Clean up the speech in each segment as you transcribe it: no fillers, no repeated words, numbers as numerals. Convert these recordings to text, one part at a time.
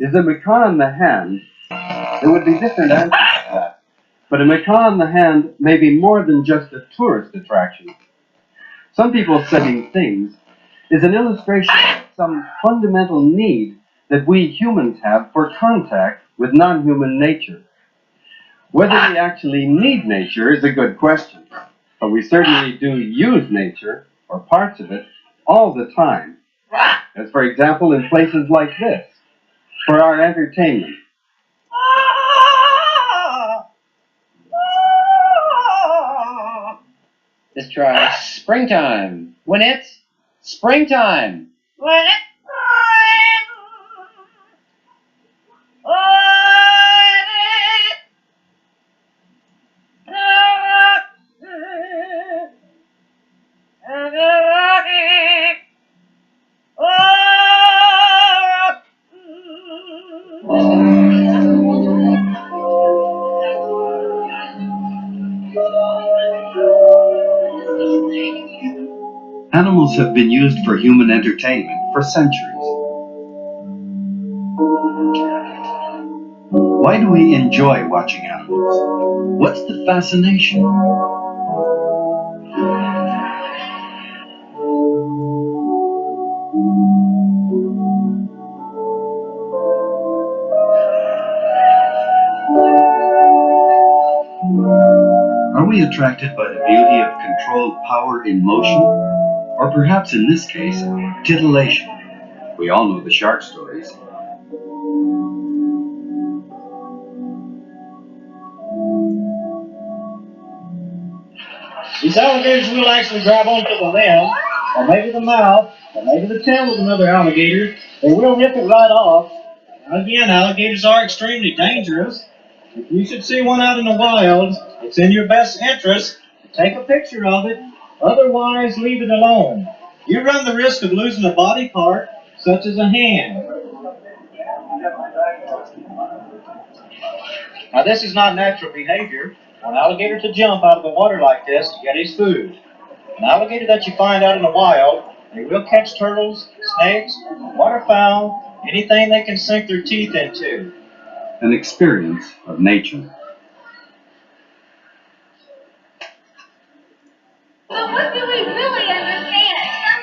Is a macaw in the hand? There would be different answers to that. But a macaw in the hand may be more than just a tourist attraction. Some people saying things is an illustration of some fundamental need that we humans have for contact with non-human nature. Whether we actually need nature is a good question, but we certainly do use nature, or parts of it, all the time. As for example, in places like this, for our entertainment. Let's try springtime. When it's springtime. When it's Animals have been used for human entertainment for centuries. Why do we enjoy watching animals? What's the fascination? Are we attracted by the beauty of controlled power in motion? Or perhaps in this case, titillation? We all know the shark stories. These alligators will actually grab onto the limb, or maybe the mouth, or maybe the tail of another alligator. They will rip it right off. Again, alligators are extremely dangerous. If you should see one out in the wild, it's in your best interest to take a picture of it. Otherwise, leave it alone. You run the risk of losing a body part, such as a hand. Now, this is not natural behavior for an alligator to jump out of the water like this to get his food. An alligator that you find out in the wild, they will catch turtles, snakes, waterfowl, anything they can sink their teeth into. An experience of nature. But what do we really understand?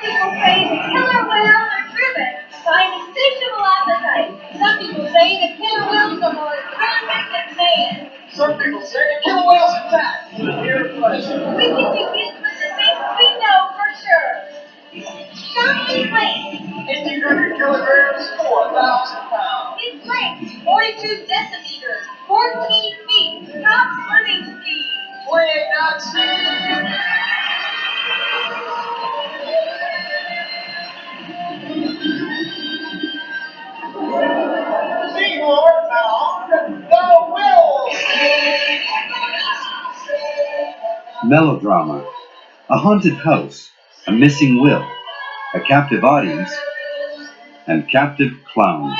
Some people say the killer whales are driven by an insatiable appetite. Some people say the killer whales are more intelligent than man. Some people say the killer whales attack for mere pleasure. We can begin with the things we know for sure. Giant lake. 1,500 kilograms, 4,000 pounds. His length, 42 centimeters, 14 feet, top swimming speed. 28 knots. Seymour found the will. Melodrama. A haunted house. A missing will. A captive audience. And captive clowns.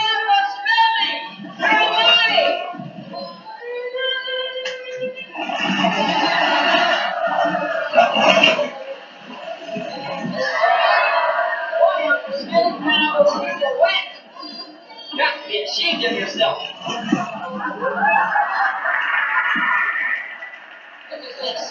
Got to be ashamed of yourself. Look at this.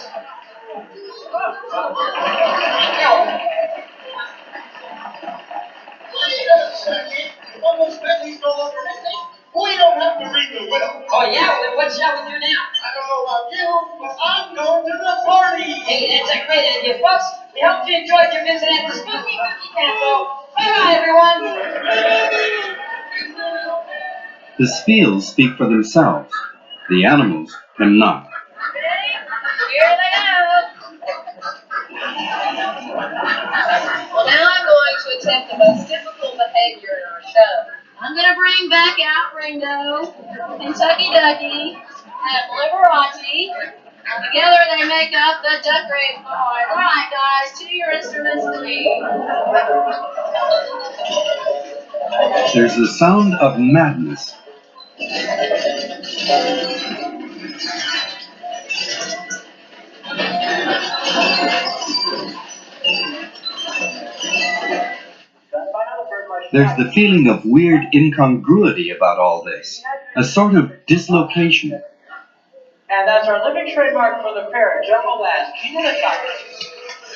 Wait a second. Almost Bentley's no longer missing. We don't have to read the will. Oh, yeah? Well, what shall we do now? I don't know about you, but I'm going to the party. Hey, that's a great idea, folks. We hope you enjoyed your visit at the Spooky Cookie Castle. Bye-bye, everyone. The spiels speak for themselves. The animals cannot. Here they go. Well, now I'm going to attempt the most difficult behavior in our show. I'm going to bring back out Ringo, Kentucky Ducky, and Liberace. Together they make up the Duck praise the Lord. All right, guys, to your instruments, please. There's the sound of madness. There's the feeling of weird incongruity about all this, a sort of dislocation. And that's our living trademark for the pair, Jumbo Bass, Peanut.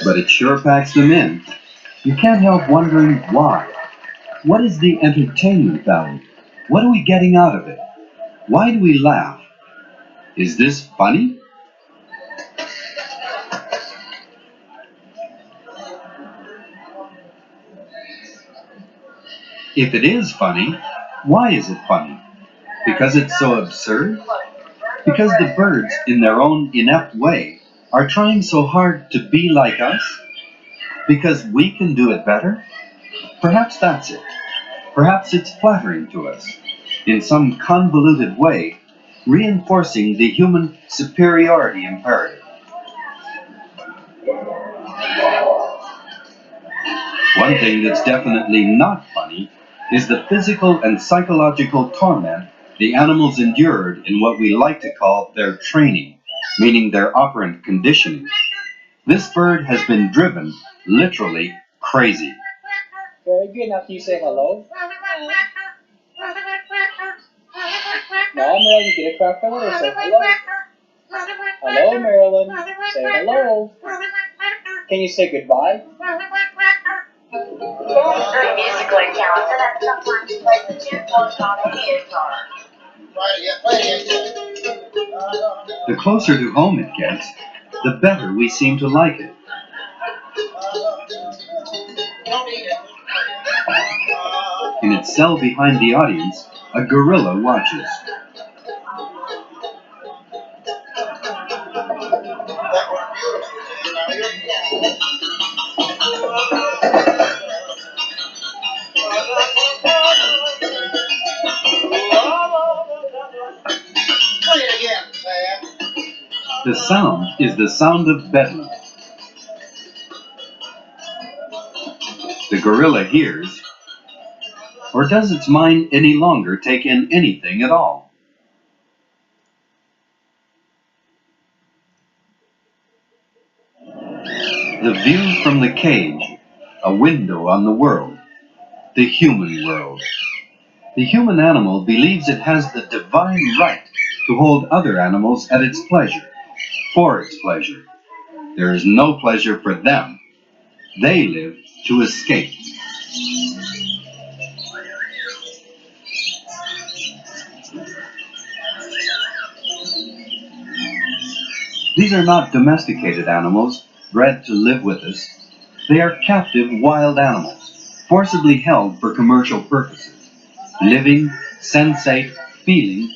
But it sure packs them in. You can't help wondering why. What is the entertainment value? What are we getting out of it? Why do we laugh? Is this funny? If it is funny, why is it funny? Because it's so absurd? Because the birds, in their own inept way, are trying so hard to be like us? Because we can do it better? Perhaps that's it. Perhaps it's flattering to us, in some convoluted way, reinforcing the human superiority imperative. One thing that's definitely not funny is the physical and psychological torment the animals endured in what we like to call their training, meaning their operant conditioning. This bird has been driven, literally, crazy. Very good. Now can you say hello? No, Marilyn, get a crack for her. Say hello. Hello, Marilyn. Say hello. Can you say goodbye? He's very musically talented and sometimes plays the tune-box on a guitar. The closer to home it gets, the better we seem to like it. In its cell behind the audience, a gorilla watches. The sound is the sound of bedlam. The gorilla hears, or does its mind any longer take in anything at all? The view from the cage, a window on the world, the human world. The human animal believes it has the divine right to hold other animals at its pleasure, for its pleasure. There is no pleasure for them. They live to escape. These are not domesticated animals bred to live with us. They are captive wild animals, forcibly held for commercial purposes, living, sensate, feeling,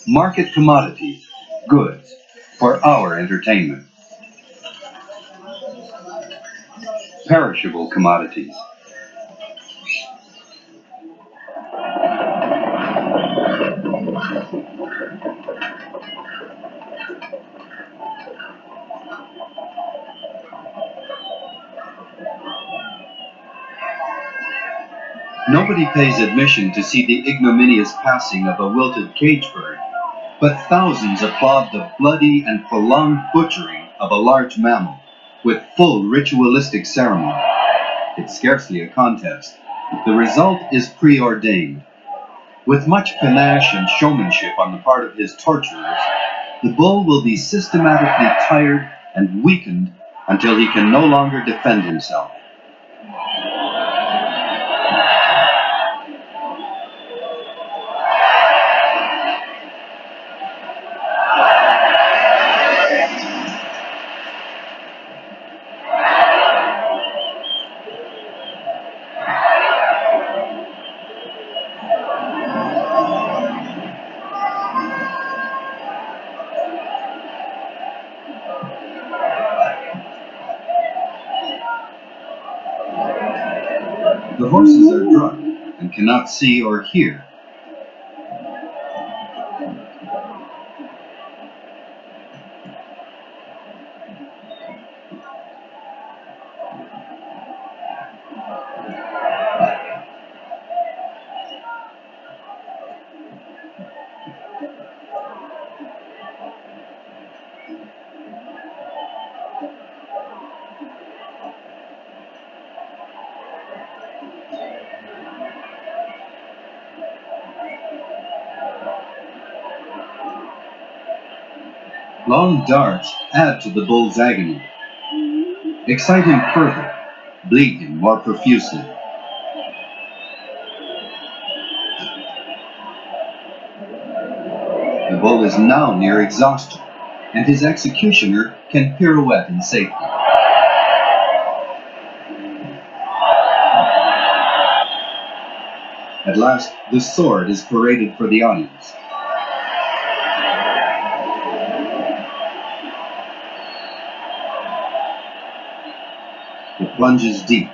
market commodities, goods, for our entertainment. Perishable commodities. Nobody pays admission to see the ignominious passing of a wilted cage bird, but thousands applaud the bloody and prolonged butchering of a large mammal, with full ritualistic ceremony. It's scarcely a contest. The result is preordained. With much panache and showmanship on the part of his torturers, the bull will be systematically tired and weakened until he can no longer defend himself. The horses are drunk and cannot see or hear. Long darts add to the bull's agony, excite him further, bleed him more profusely. The bull is now near exhaustion, and his executioner can pirouette in safety. At last, the sword is paraded for the audience. It plunges deep.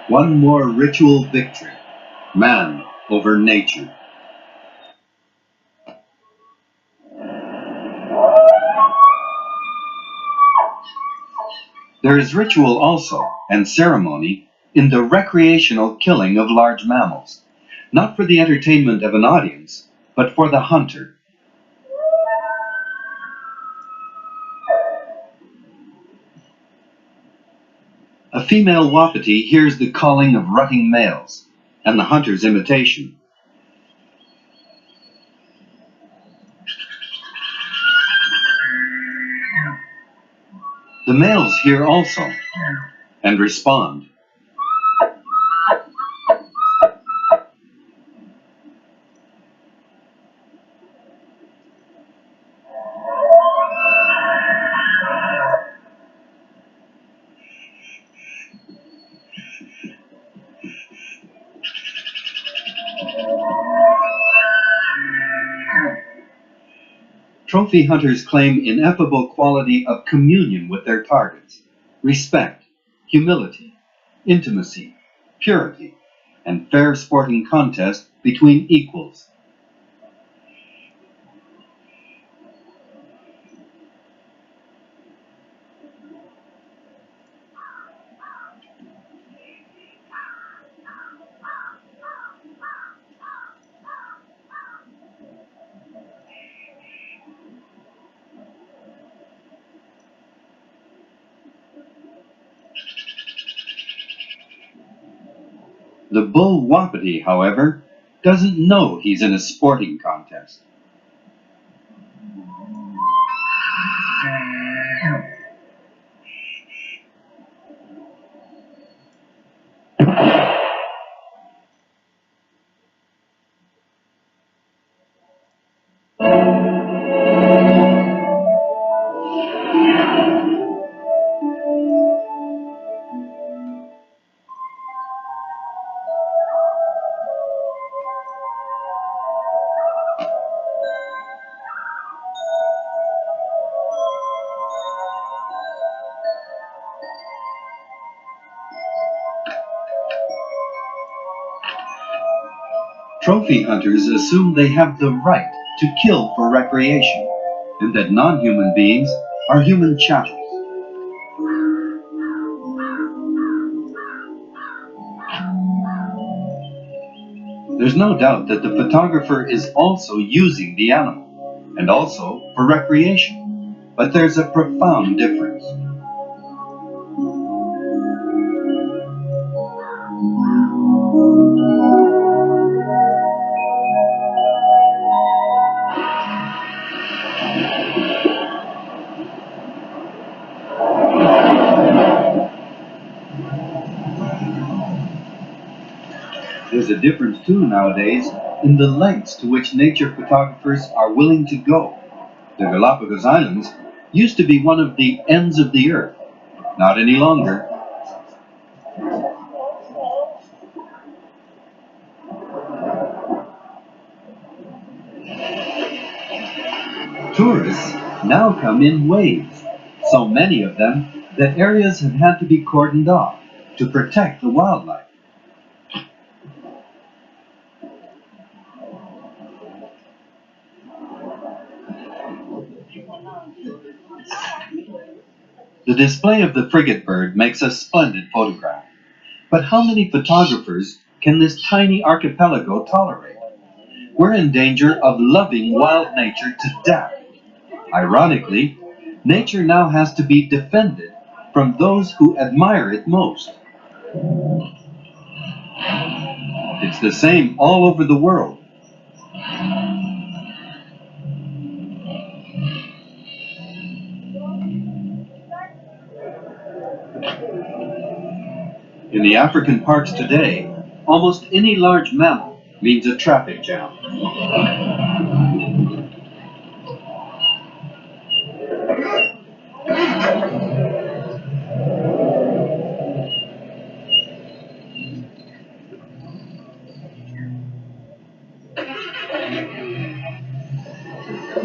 One more ritual victory, man over nature. There is ritual also, and ceremony, in the recreational killing of large mammals, not for the entertainment of an audience, but for the hunter. A female wapiti hears the calling of rutting males, and the hunter's imitation. The males hear also, and respond. Trophy hunters claim ineffable quality of communion with their targets, respect, humility, intimacy, purity, and fair sporting contest between equals. The bull wapiti, however, doesn't know he's in a sporting contest. Trophy hunters assume they have the right to kill for recreation, and that non-human beings are human chattels. There's no doubt that the photographer is also using the animal, and also for recreation, but there's a profound difference. There's a difference too nowadays in the lengths to which nature photographers are willing to go. The Galapagos Islands used to be one of the ends of the earth. Not any longer. Tourists now come in waves, so many of them that areas have had to be cordoned off to protect the wildlife. The display of the frigate bird makes a splendid photograph. But how many photographers can this tiny archipelago tolerate? We're in danger of loving wild nature to death. Ironically, nature now has to be defended from those who admire it most. It's the same all over the world. In the African parks today, almost any large mammal means a traffic jam.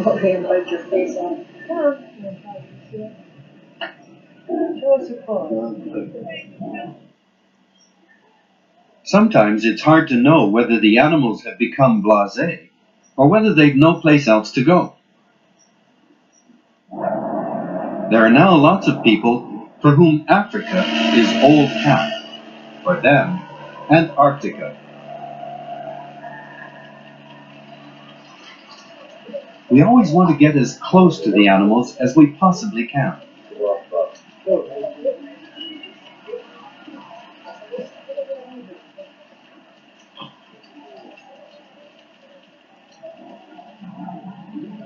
Okay, and bite your face off. Show us your paws. Sometimes it's hard to know whether the animals have become blasé or whether they've no place else to go. There are now lots of people for whom Africa is old hat, for them, Antarctica. We always want to get as close to the animals as we possibly can.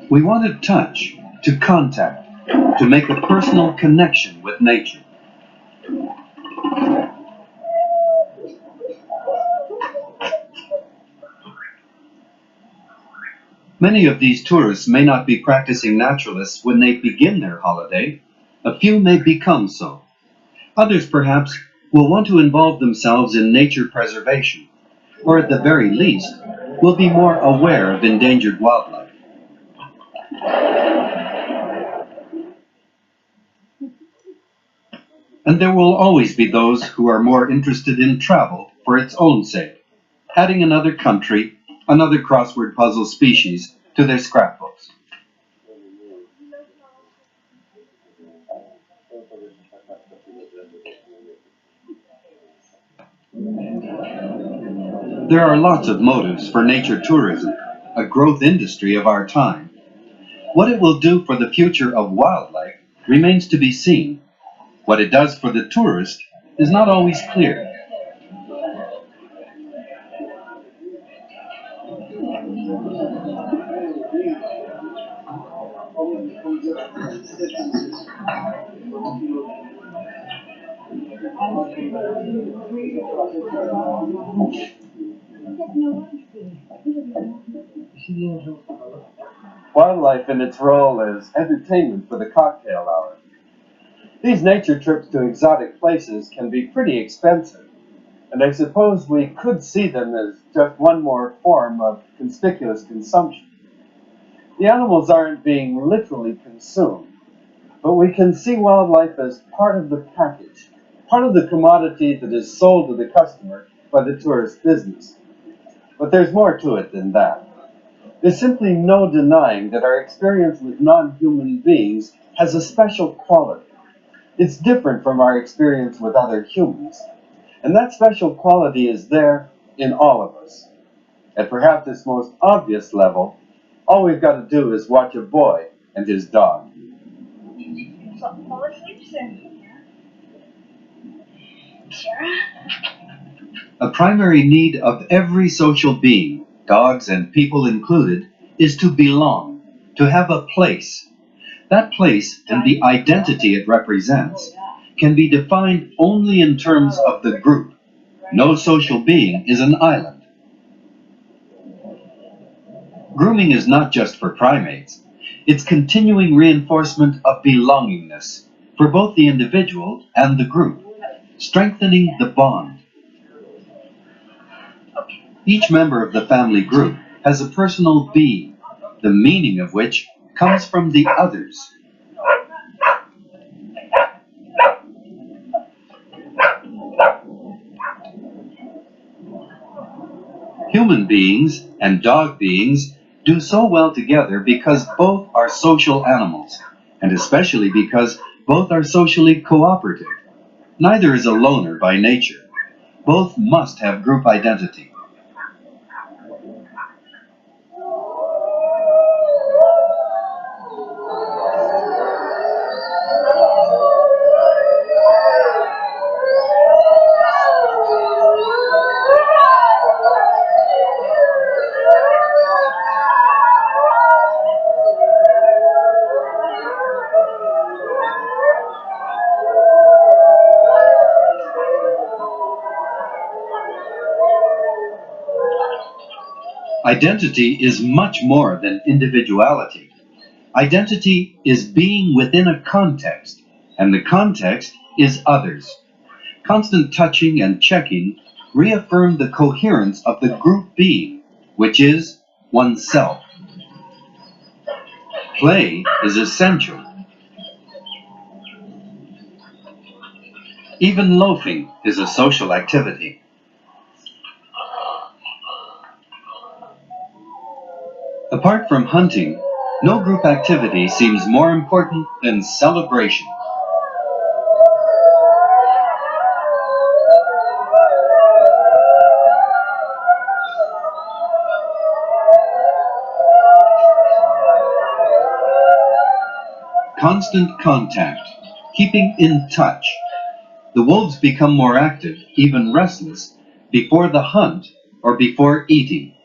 We want to touch, to contact, to make a personal connection with nature. Many of these tourists may not be practicing naturalists when they begin their holiday. A few may become so. Others, perhaps, will want to involve themselves in nature preservation, or at the very least, will be more aware of endangered wildlife. And there will always be those who are more interested in travel for its own sake, adding another country, another crossword puzzle species to their scrapbooks. There are lots of motives for nature tourism, a growth industry of our time. What it will do for the future of wildlife remains to be seen. What it does for the tourist is not always clear. Wildlife in its role as entertainment for the cocktail hour. These nature trips to exotic places can be pretty expensive, and I suppose we could see them as just one more form of conspicuous consumption. The animals aren't being literally consumed, but we can see wildlife as part of the package, part of the commodity that is sold to the customer by the tourist business. But there's more to it than that. There's simply no denying that our experience with non-human beings has a special quality. It's different from our experience with other humans. And that special quality is there in all of us. At perhaps its most obvious level, all we've got to do is watch a boy and his dog. Fall asleep soon. Kara? A primary need of every social being, dogs and people included, is to belong, to have a place. That place and the identity it represents can be defined only in terms of the group. No social being is an island. Grooming is not just for primates. It's continuing reinforcement of belongingness for both the individual and the group, strengthening the bond. Each member of the family group has a personal being, the meaning of which comes from the others. Human beings and dog beings do so well together because both are social animals, and especially because both are socially cooperative. Neither is a loner by nature. Both must have group identity. Identity is much more than individuality. Identity is being within a context, and the context is others. Constant touching and checking reaffirm the coherence of the group being, which is oneself. Play is essential. Even loafing is a social activity. Apart from hunting, no group activity seems more important than celebration. Constant contact, keeping in touch. The wolves become more active, even restless, before the hunt or before eating.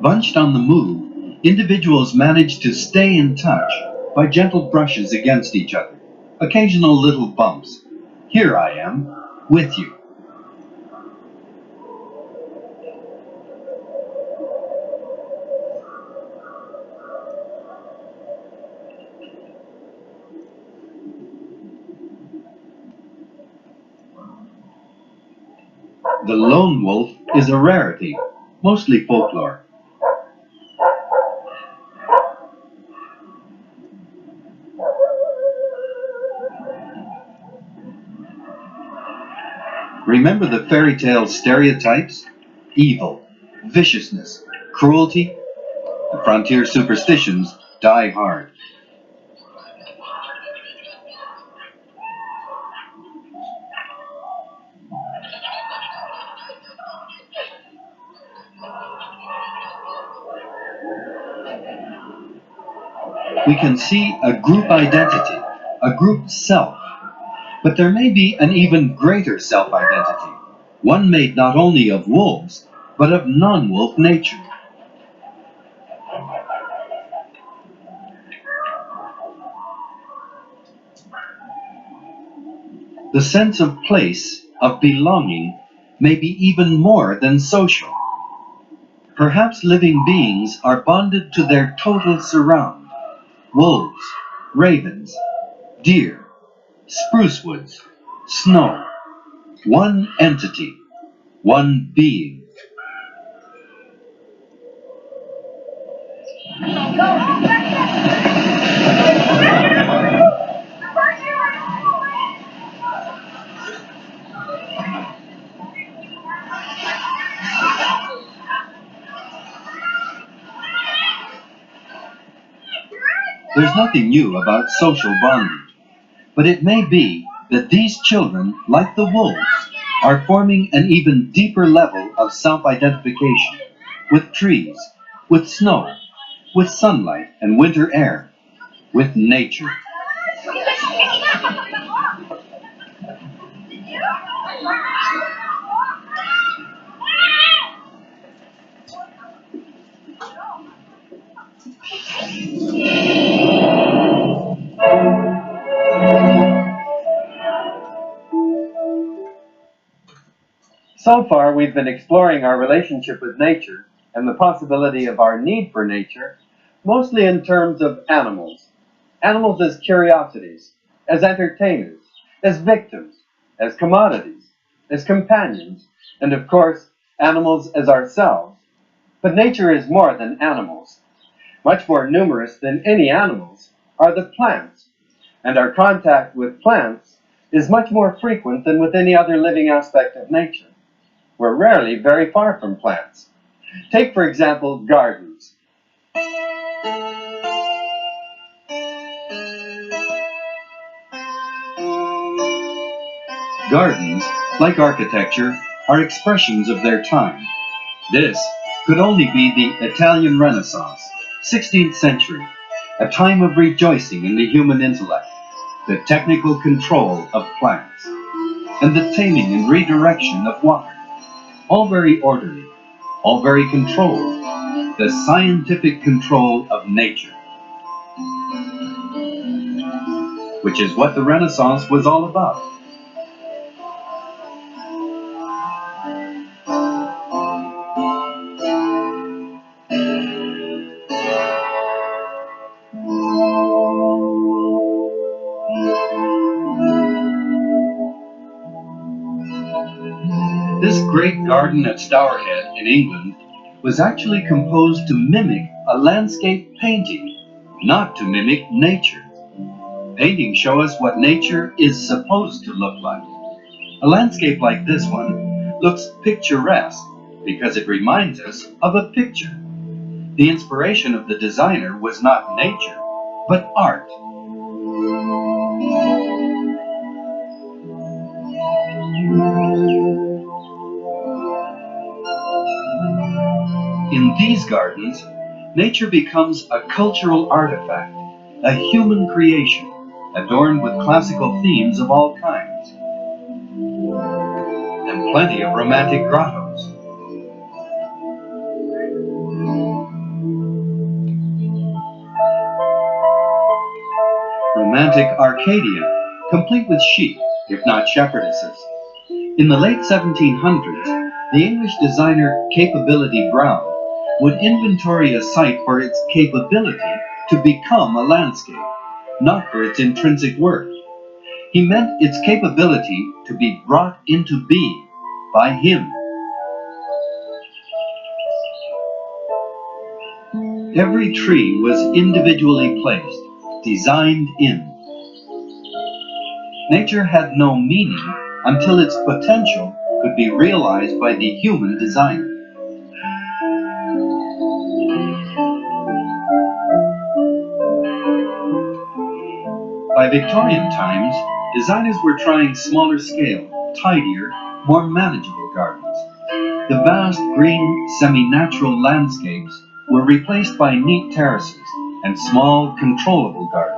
Bunched on the move, individuals manage to stay in touch by gentle brushes against each other, occasional little bumps. Here I am, with you. The lone wolf is a rarity, mostly folklore. Remember the fairy tale stereotypes? Evil, viciousness, cruelty. The frontier superstitions die hard. We can see a group identity, a group self, but there may be an even greater self-identity, one made not only of wolves, but of non-wolf nature. The sense of place, of belonging, may be even more than social. Perhaps living beings are bonded to their total surround: wolves, ravens, deer, spruce woods, snow. One entity, one being. There's nothing new about social bonding, but it may be that these children, like the wolves, are forming an even deeper level of self-identification with trees, with snow, with sunlight and winter air, with nature. So far, we've been exploring our relationship with nature and the possibility of our need for nature, mostly in terms of animals. Animals as curiosities, as entertainers, as victims, as commodities. as companions, and of course, animals as ourselves. But nature is more than animals. Much more numerous than any animals are the plants, and our contact with plants is much more frequent than with any other living aspect of nature. We're rarely very far from plants. Take, for example, gardens. Gardens, like architecture, are expressions of their time. This could only be the Italian Renaissance, 16th century, a time of rejoicing in the human intellect, the technical control of plants, and the taming and redirection of water. All very orderly, all very controlled, the scientific control of nature, which is what the Renaissance was all about. This great garden at Stourhead in England was actually composed to mimic a landscape painting, not to mimic nature. Paintings show us what nature is supposed to look like. A landscape like this one looks picturesque because it reminds us of a picture. The inspiration of the designer was not nature, but art. In these gardens, nature becomes a cultural artifact, a human creation, adorned with classical themes of all kinds, and plenty of romantic grottos. Romantic Arcadia, complete with sheep, if not shepherdesses. In the late 1700s, the English designer Capability Brown would inventory a site for its capability to become a landscape, not for its intrinsic worth. He meant its capability to be brought into being by him. Every tree was individually placed, designed in. Nature had no meaning until its potential could be realized by the human designer. By Victorian times, designers were trying smaller scale, tidier, more manageable gardens. The vast green, semi-natural landscapes were replaced by neat terraces and small, controllable gardens.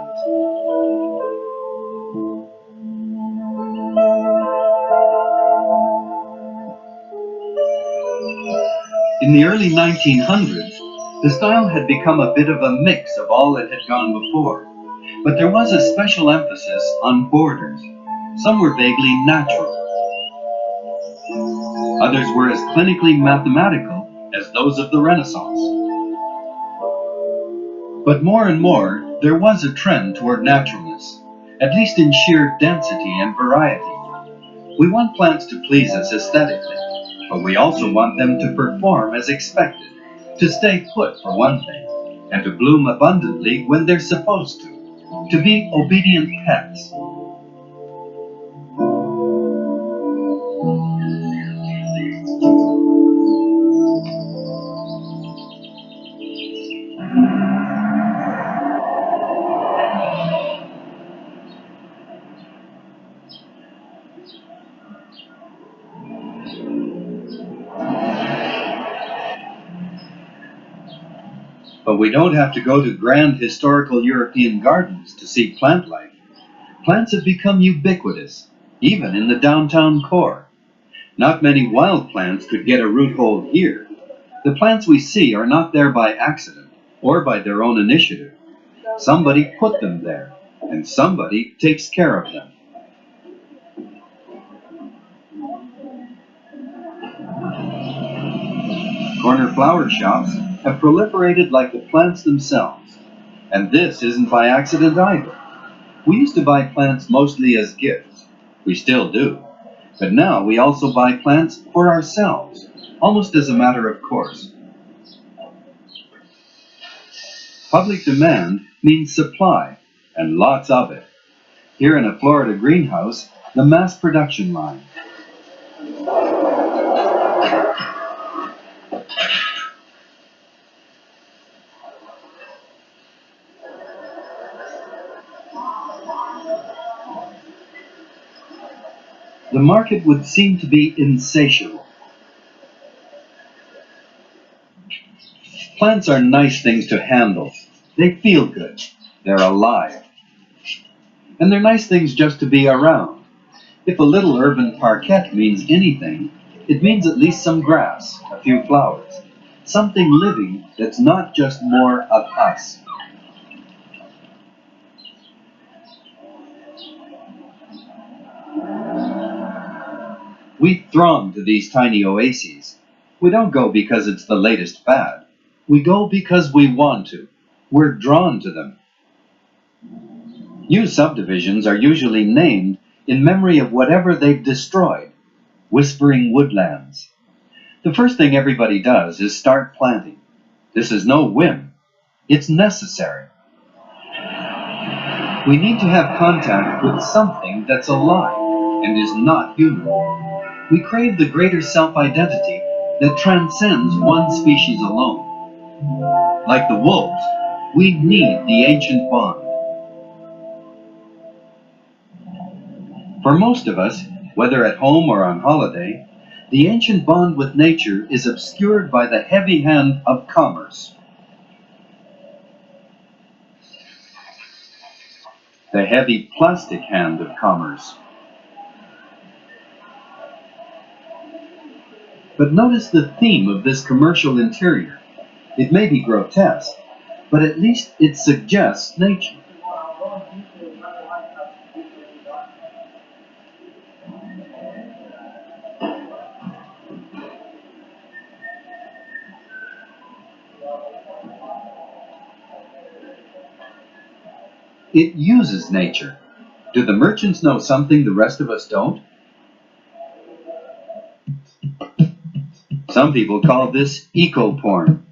In the early 1900s, the style had become a bit of a mix of all that had gone before, but there was a special emphasis on borders. Some were vaguely natural. Others were as clinically mathematical as those of the Renaissance. But more and more, there was a trend toward naturalness, at least in sheer density and variety. We want plants to please us aesthetically, but we also want them to perform as expected, to stay put for one thing, and to bloom abundantly when they're supposed to be obedient pets. But we don't have to go to grand historical European gardens to see plant life. Plants have become ubiquitous, even in the downtown core. Not many wild plants could get a root hold here. The plants we see are not there by accident or by their own initiative. Somebody put them there, and somebody takes care of them. Corner flower shops have proliferated like the plants themselves, and this isn't by accident either. We used to buy plants mostly as gifts. We still do. But now we also buy plants for ourselves, almost as a matter of course. Public demand means supply, and lots of it. Here in a Florida greenhouse, the mass production line. The market would seem to be insatiable. Plants are nice things to handle. They feel good. They're alive. And they're nice things just to be around. If a little urban parquet means anything, it means at least some grass, a few flowers, something living that's not just more of us. We throng to these tiny oases. We don't go because it's the latest fad. We go because we want to. We're drawn to them. New subdivisions are usually named in memory of whatever they've destroyed. Whispering woodlands. The first thing everybody does is start planting. This is no whim. It's necessary. We need to have contact with something that's alive and is not human. We crave the greater self-identity that transcends one species alone. Like the wolves, we need the ancient bond. For most of us, whether at home or on holiday, the ancient bond with nature is obscured by the heavy hand of commerce. The heavy plastic hand of commerce. But notice the theme of this commercial interior. It may be grotesque, but at least it suggests nature. It uses nature. Do the merchants know something the rest of us don't? Some people call this eco-porn.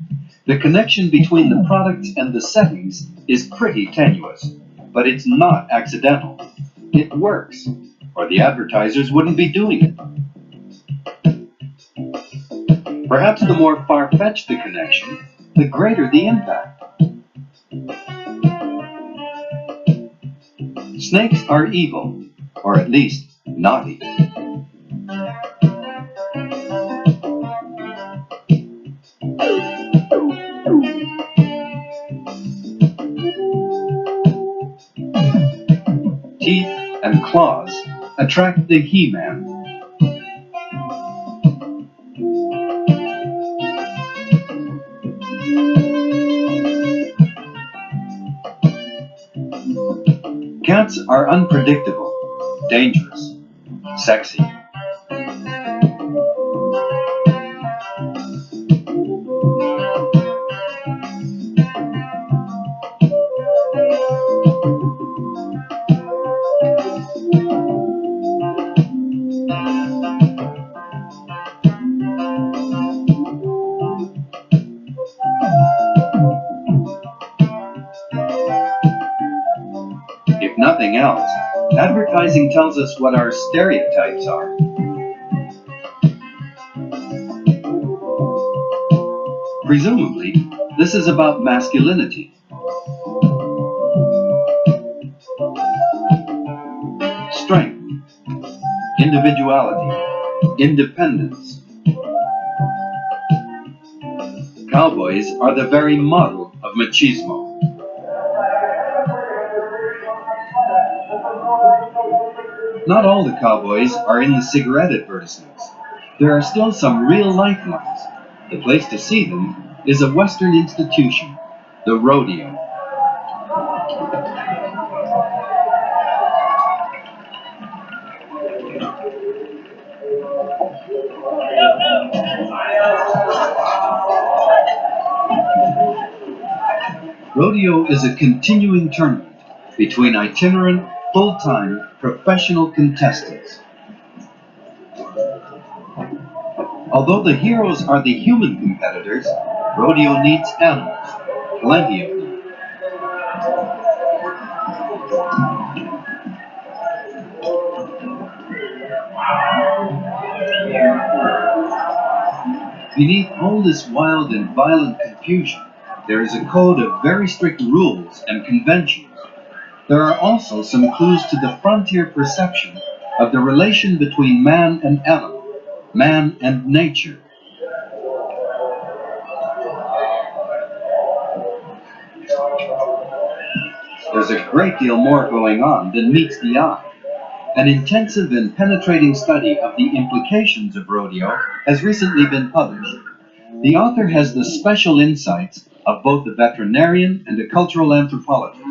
The connection between the products and the settings is pretty tenuous, but it's not accidental. It works, or the advertisers wouldn't be doing it. Perhaps the more far-fetched the connection, the greater the impact. Snakes are evil, or at least naughty. Teeth and claws attract the He-Man. Cats are unpredictable, dangerous, sexy. If nothing else, advertising tells us what our stereotypes are. Presumably, this is about masculinity. Strength, individuality, independence. Cowboys are the very model of machismo. Not all the cowboys are in the cigarette advertisements. There are still some real lifelines. The place to see them is a Western institution, the rodeo. Rodeo is a continuing tournament between itinerant, full-time, professional contestants. Although the heroes are the human competitors, rodeo needs animals, plenty of them. Beneath all this wild and violent confusion, there is a code of very strict rules and conventions. There are also some clues to the frontier perception of the relation between man and animal, man and nature. There's a great deal more going on than meets the eye. An intensive and penetrating study of the implications of rodeo has recently been published. The author has the special insights of both a veterinarian and a cultural anthropologist,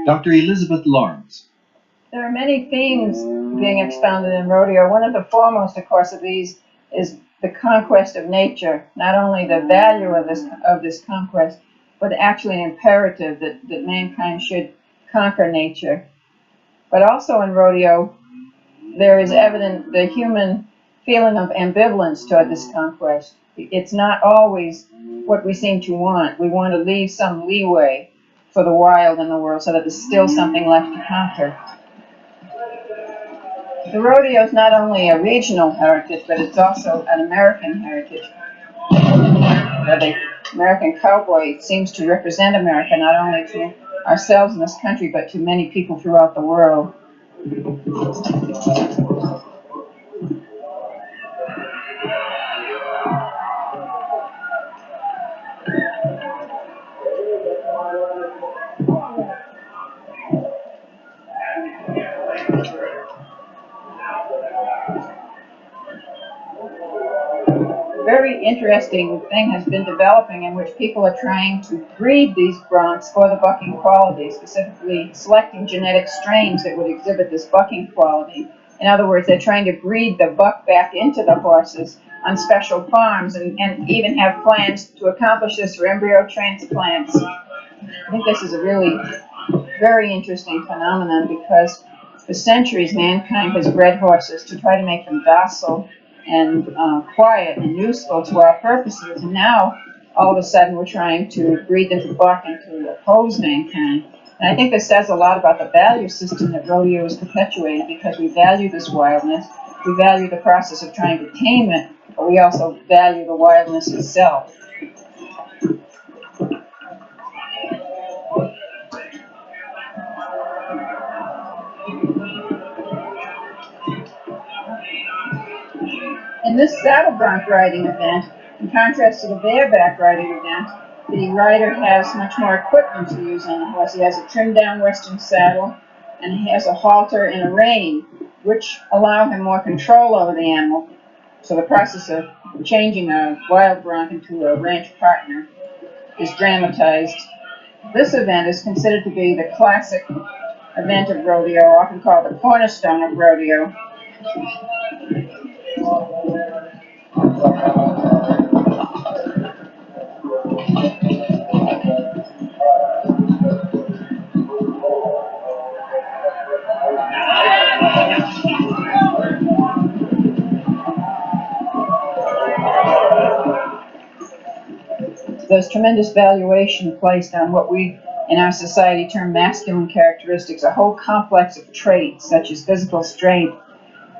Dr. Elizabeth Lawrence. There are many themes being expounded in rodeo. One of the foremost, of course, of these is the conquest of nature. Not only the value of this conquest, but actually an imperative that mankind should conquer nature. But also in rodeo, there is evident the human feeling of ambivalence toward this conquest. It's not always what we seem to want. We want to leave some leeway for the wild in the world so that there's still something left to conquer. The rodeo is not only a regional heritage, but it's also an American heritage. The American cowboy seems to represent America not only to ourselves in this country, but to many people throughout the world. Very interesting thing has been developing in which people are trying to breed these broncs for the bucking quality, specifically selecting genetic strains that would exhibit this bucking quality. In other words, they're trying to breed the buck back into the horses on special farms and even have plans to accomplish this through embryo transplants. I think this is a really very interesting phenomenon because for centuries mankind has bred horses to try to make them docile and quiet and useful to our purposes. And now, all of a sudden, we're trying to breed them to buck and to oppose mankind. And I think this says a lot about the value system that rodeo is perpetuating because we value this wildness, we value the process of trying to tame it, but we also value the wildness itself. In this saddle bronc riding event, in contrast to the bareback riding event, the rider has much more equipment to use on the horse. He has a trimmed down western saddle, and he has a halter and a rein, which allow him more control over the animal. So the process of changing a wild bronc into a ranch partner is dramatized. This event is considered to be the classic event of rodeo, often called the cornerstone of rodeo. There's tremendous valuation placed on what we in our society term masculine characteristics, a whole complex of traits such as physical strength,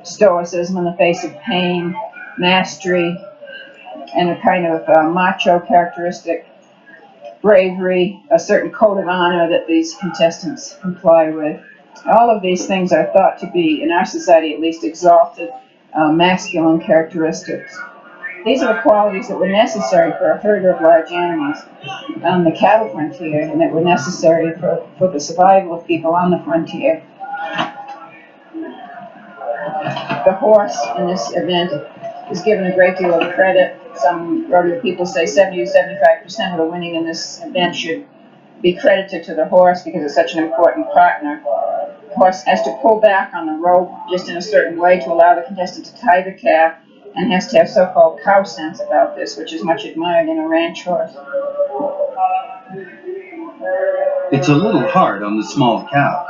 stoicism in the face of pain, mastery, and a kind of macho characteristic, bravery, a certain code of honor that these contestants comply with. All of these things are thought to be, in our society at least, exalted masculine characteristics. These are the qualities that were necessary for a herder of large animals on the cattle frontier and that were necessary for the survival of people on the frontier. The horse in this event is given a great deal of credit. Some rodeo people say 70 to 75% of the winning in this event should be credited to the horse because it's such an important partner. The horse has to pull back on the rope just in a certain way to allow the contestant to tie the calf, and has to have so-called cow sense about this, which is much admired in a ranch horse. It's a little hard on the small cows.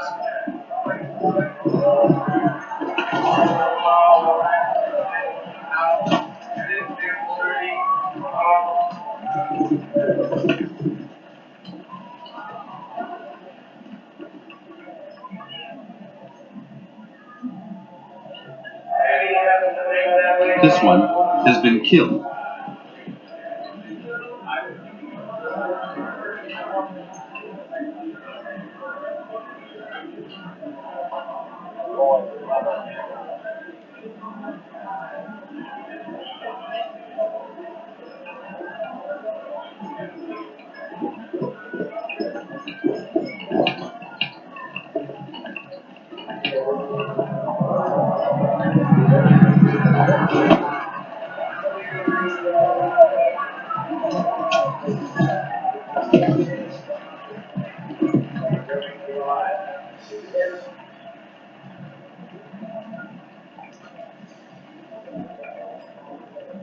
This one has been killed.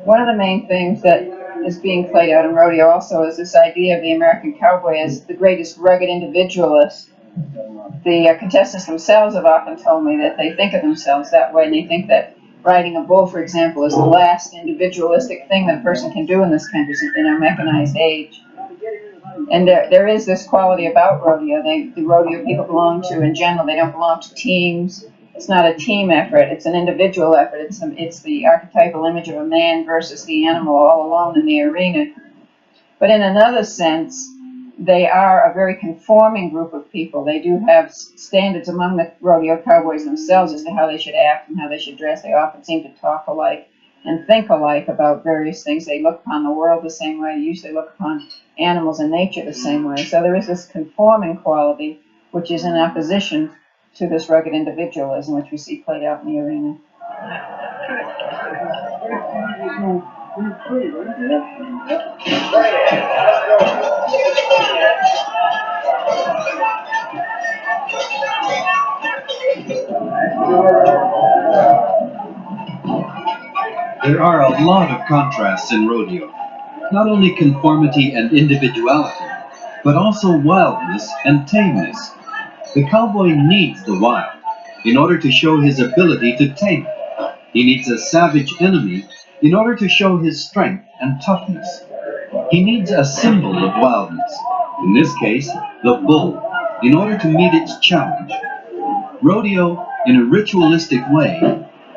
One of the main things that is being played out in rodeo also is this idea of the American cowboy as the greatest rugged individualist. The contestants themselves have often told me that they think of themselves that way, and they think that riding a bull, for example, is the last individualistic thing that a person can do in this country in our mechanized age. And there is this quality about rodeo. The rodeo people belong to, in general, they don't belong to teams. It's not a team effort, it's an individual effort. It's the archetypal image of a man versus the animal all alone in the arena. But in another sense, they are a very conforming group of people. They do have standards among the rodeo cowboys themselves as to how they should act and how they should dress. They often seem to talk alike and think alike about various things. They look upon the world the same way. They usually look upon animals and nature the same way. So there is this conforming quality which is in opposition to this rugged individualism which we see played out in the arena. There are a lot of contrasts in rodeo. Not only conformity and individuality, but also wildness and tameness. The cowboy needs the wild in order to show his ability to tame it. He needs a savage enemy in order to show his strength and toughness. He needs a symbol of wildness, in this case, the bull, in order to meet its challenge. Rodeo, in a ritualistic way,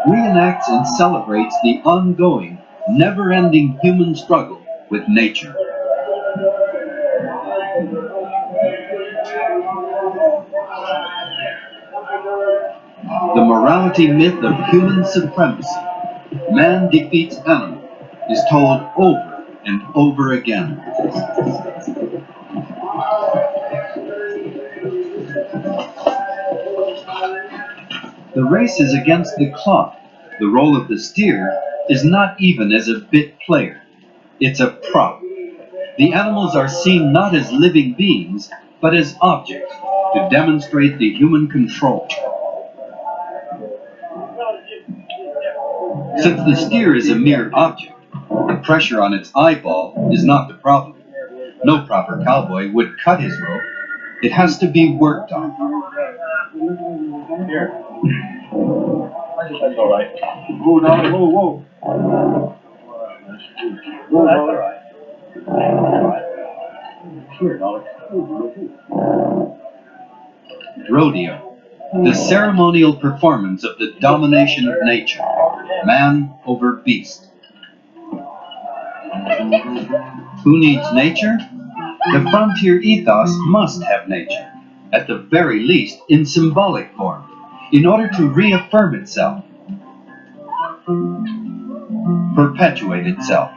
reenacts and celebrates the ongoing, never-ending human struggle with nature. The morality myth of human supremacy, man defeats animal, is told over and over again. The race is against the clock. The role of the steer is not even as a bit player. It's a prop. The animals are seen not as living beings, but as objects to demonstrate the human control. Since the steer is a mere object, the pressure on its eyeball is not the problem. No proper cowboy would cut his rope. It has to be worked on. Here. That's all right. Whoa, dog, whoa, whoa. Whoa, that's all right. Sure, dog. Rodeo, the ceremonial performance of the domination of nature, man over beast. Who needs nature? The frontier ethos must have nature, at the very least in symbolic form, in order to reaffirm itself, perpetuate itself.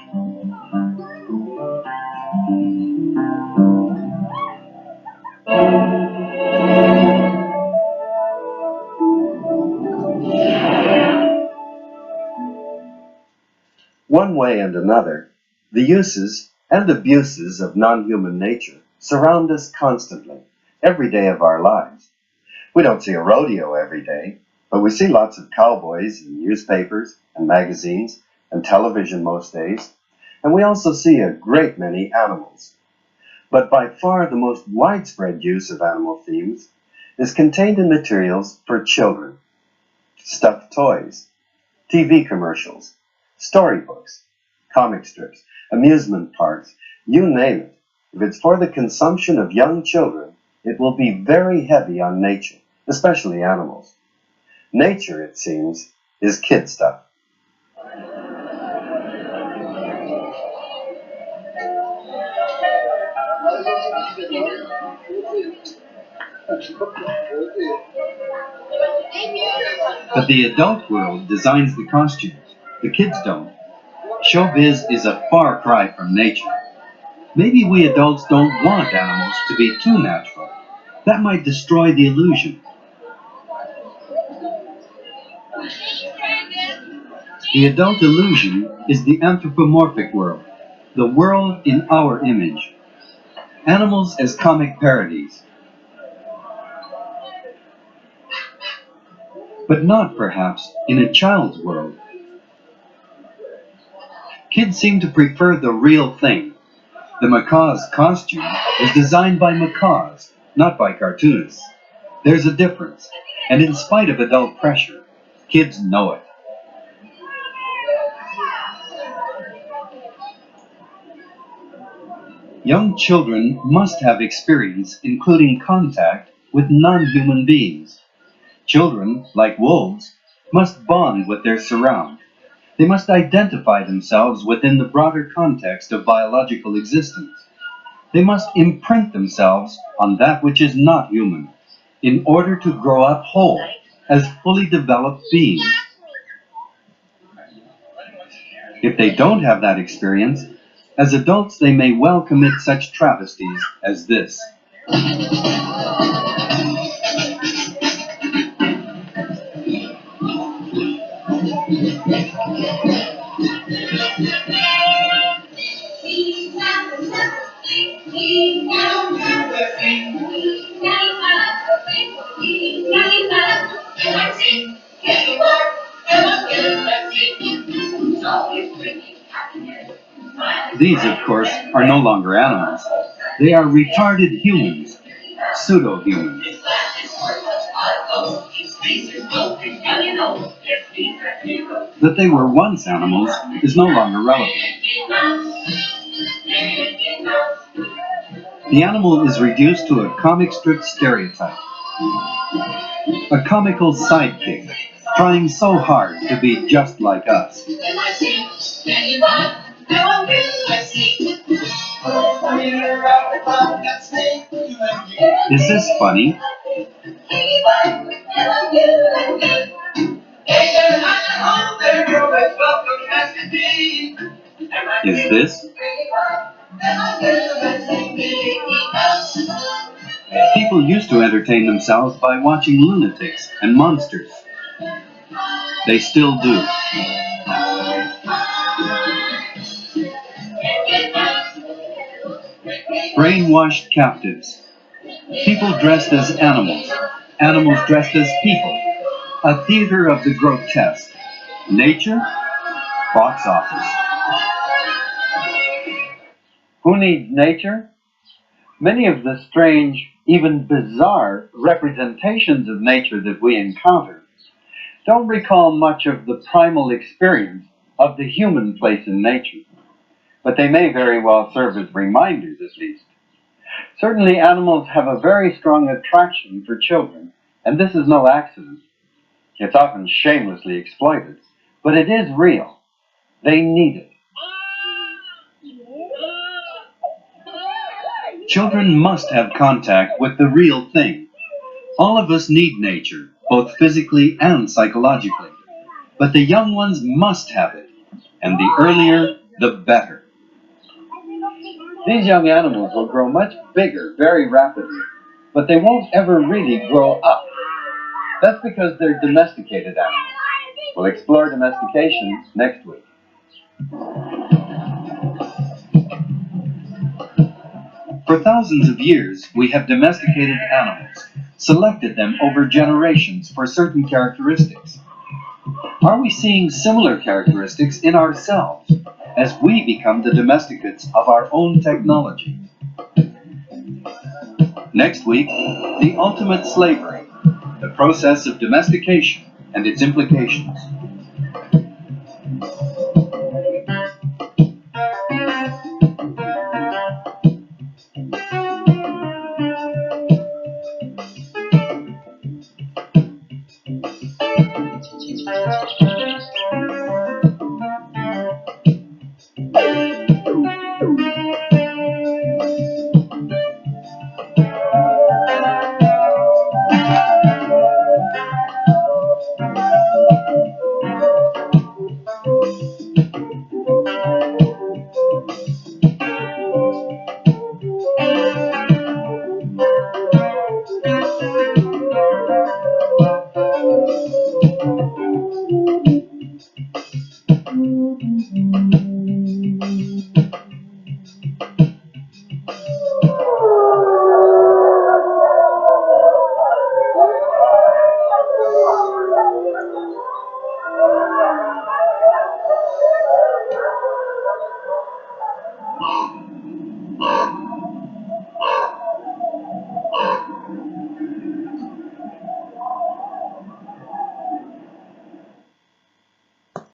One way and another, the uses and abuses of non-human nature surround us constantly, every day of our lives. We don't see a rodeo every day, but we see lots of cowboys in newspapers and magazines and television most days, and we also see a great many animals. But by far the most widespread use of animal themes is contained in materials for children. Stuffed toys, TV commercials, storybooks, comic strips, amusement parks, you name it. If it's for the consumption of young children, it will be very heavy on nature, especially animals. Nature, it seems, is kid stuff. But the adult world designs the costumes. The kids don't. Showbiz is a far cry from nature. Maybe we adults don't want animals to be too natural. That might destroy the illusion. The adult illusion is the anthropomorphic world, the world in our image. Animals as comic parodies. But not, perhaps, in a child's world. Kids seem to prefer the real thing. The macaw's costume was designed by macaws, not by cartoonists. There's a difference, and in spite of adult pressure, kids know it. Young children must have experience, including contact, with non-human beings. Children, like wolves, must bond with their surround. They must identify themselves within the broader context of biological existence. They must imprint themselves on that which is not human, in order to grow up whole, as fully developed beings. If they don't have that experience, as adults they may well commit such travesties as this. These, of course, are no longer animals. They are retarded humans, pseudo-humans. That they were once animals is no longer relevant. The animal is reduced to a comic strip stereotype. A comical sidekick, trying so hard to be just like us. Is this funny? Is this? People used to entertain themselves by watching lunatics and monsters. They still do. Brainwashed captives. People dressed as animals. Animals dressed as people. A theater of the grotesque. Nature? Box office. Who needs nature? Many of the strange, even bizarre representations of nature that we encounter don't recall much of the primal experience of the human place in nature, but they may very well serve as reminders at least. Certainly animals have a very strong attraction for children, and this is no accident. It's often shamelessly exploited, but it is real. They need it. Children must have contact with the real thing. All of us need nature, both physically and psychologically. But the young ones must have it, and the earlier, the better. These young animals will grow much bigger very rapidly, but they won't ever really grow up. That's because they're domesticated animals. We'll explore domestication next week. For thousands of years, we have domesticated animals, selected them over generations for certain characteristics. Are we seeing similar characteristics in ourselves as we become the domesticates of our own technology? Next week, the ultimate slavery, the process of domestication and its implications.